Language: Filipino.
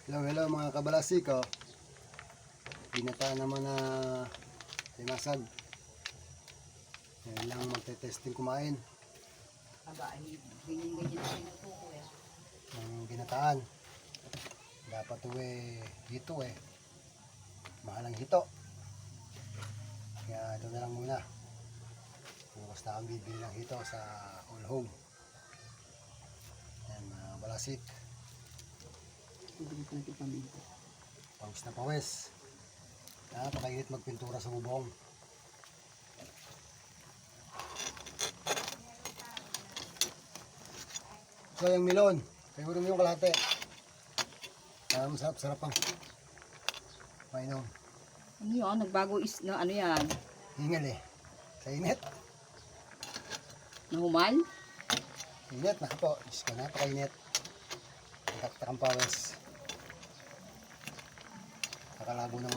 Hello mga kabalasiko. Binata naman na tinasag. Ngayon lang magte-testing kumain. Aba, ganyan-ganyan na sinuto ko eh. Ang binataan. Dapat hito mahal ang hito. Kaya ito na lang muna. Bukas na kang bibili ng hito sa All Home. Yan mga balasik. Bibili ko natin paminta. Pawis na pawis. Napakainit magpintura sa bubong. So yung milon, siguro mo yung kalahati. Masarap pang mainom. Ano yun? Nagbago na ano yan? Hingal sa init. Nahumal? Init na po. Diyos ko, napakainit. Nagkakita kang pawis. Nakalabo ng